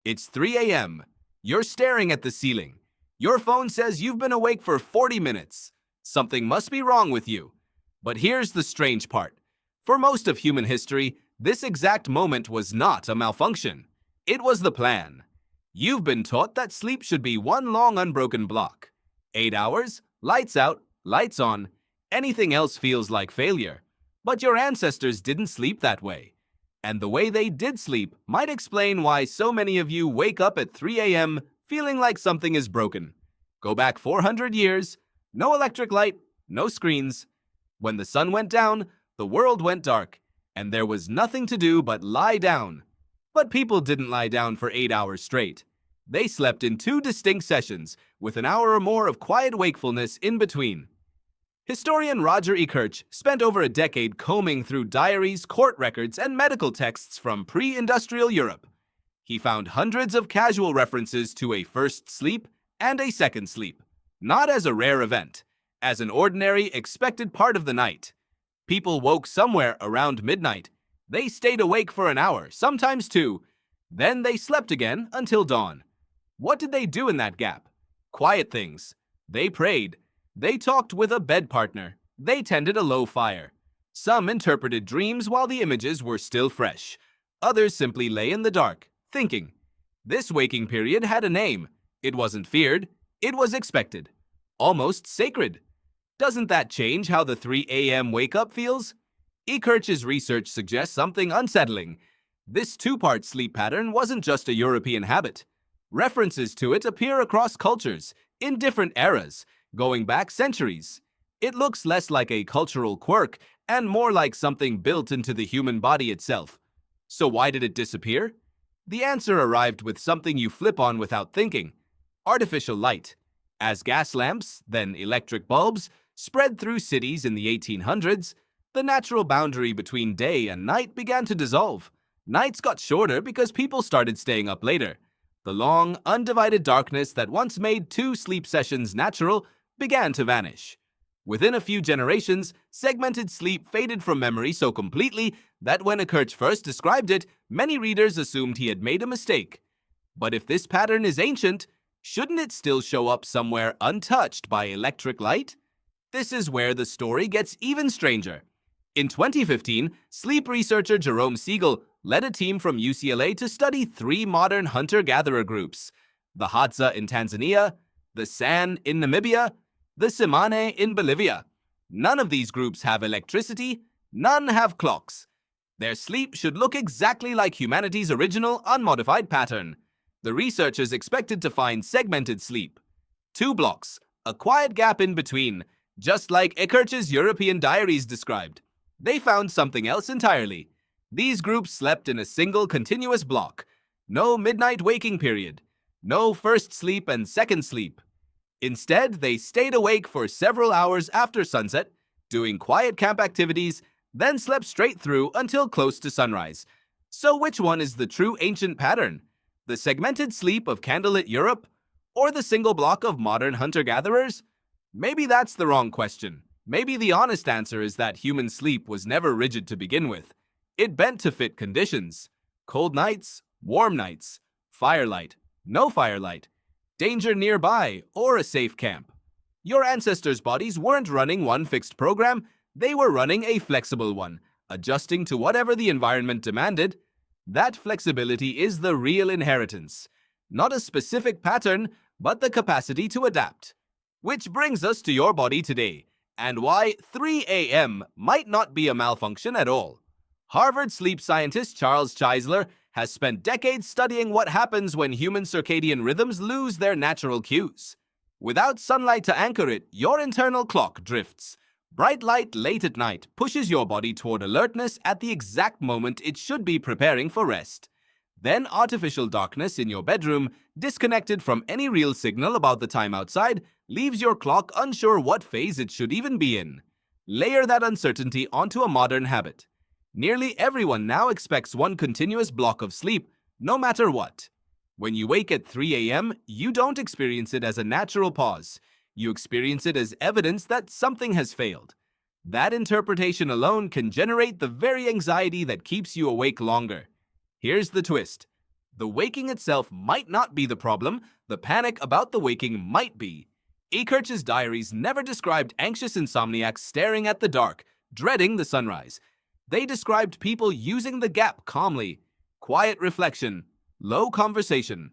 It's 3 a.m. You're staring at the ceiling. Your phone says you've been awake for 40 minutes. Something must be wrong with you. But here's the strange part. For most of human history, this exact moment was not a malfunction. It was the plan. You've been taught that sleep should be one long unbroken block. 8 hours, lights out, lights on. Anything else feels like failure. But your ancestors didn't sleep that way. And the way they did sleep might explain why so many of you wake up at 3 a.m. feeling like something is broken. Go back 400 years, no electric light, no screens. When the sun went down, the world went dark, and there was nothing to do but lie down. But people didn't lie down for 8 hours straight. They slept in 2 distinct sessions, with an hour or more of quiet wakefulness in between. Historian Roger Ekirch spent over a decade combing through diaries, court records, and medical texts from pre-industrial Europe. He found hundreds of casual references to a first sleep and a second sleep, not as a rare event, as an ordinary, expected part of the night. People woke somewhere around midnight. They stayed awake for an hour, sometimes 2. Then they slept again until dawn. What did they do in that gap? Quiet things. They prayed. They talked with a bed partner. They tended a low fire. Some interpreted dreams while the images were still fresh. Others simply lay in the dark, thinking. This waking period had a name. It wasn't feared. It was expected. Almost sacred. Doesn't that change how the 3 a.m. wake-up feels? Ekirch's research suggests something unsettling. This 2-part sleep pattern wasn't just a European habit. References to it appear across cultures, in different eras, going back centuries. It looks less like a cultural quirk and more like something built into the human body itself. So why did it disappear? The answer arrived with something you flip on without thinking: artificial light. As gas lamps, then electric bulbs, spread through cities in the 1800s, the natural boundary between day and night began to dissolve. Nights got shorter because people started staying up later. The long, undivided darkness that once made 2 sleep sessions natural began to vanish. Within a few generations, segmented sleep faded from memory so completely that when Ekirch first described it, many readers assumed he had made a mistake. But if this pattern is ancient, shouldn't it still show up somewhere untouched by electric light? This is where the story gets even stranger. In 2015, sleep researcher Jerome Siegel led a team from UCLA to study 3 modern hunter-gatherer groups: the Hadza in Tanzania, the San in Namibia, the Tsimane in Bolivia. None of these groups have electricity, none have clocks. Their sleep should look exactly like humanity's original unmodified pattern. The researchers expected to find segmented sleep. 2 blocks, a quiet gap in between, just like Ekirch's European diaries described. They found something else entirely. These groups slept in a single continuous block. No midnight waking period. No first sleep and second sleep. Instead, they stayed awake for several hours after sunset, doing quiet camp activities, then slept straight through until close to sunrise. So which one is the true ancient pattern? The segmented sleep of candlelit Europe, or the single block of modern hunter-gatherers? Maybe that's the wrong question. Maybe the honest answer is that human sleep was never rigid to begin with. It bent to fit conditions. Cold nights, warm nights, firelight, no firelight, danger nearby, or a safe camp. Your ancestors' bodies weren't running one fixed program, they were running a flexible one, adjusting to whatever the environment demanded. That flexibility is the real inheritance. Not a specific pattern, but the capacity to adapt. Which brings us to your body today, and why 3 a.m. might not be a malfunction at all. Harvard sleep scientist Charles Czeisler has spent decades studying what happens when human circadian rhythms lose their natural cues. Without sunlight to anchor it, your internal clock drifts. Bright light late at night pushes your body toward alertness at the exact moment it should be preparing for rest. Then artificial darkness in your bedroom, disconnected from any real signal about the time outside, leaves your clock unsure what phase it should even be in. Layer that uncertainty onto a modern habit. Nearly everyone now expects one continuous block of sleep, no matter what. When you wake at 3 a.m., you don't experience it as a natural pause. You experience it as evidence that something has failed. That interpretation alone can generate the very anxiety that keeps you awake longer. Here's the twist. The waking itself might not be the problem, the panic about the waking might be. Ekirch's diaries never described anxious insomniacs staring at the dark, dreading the sunrise. They described people using the gap calmly, quiet reflection, low conversation,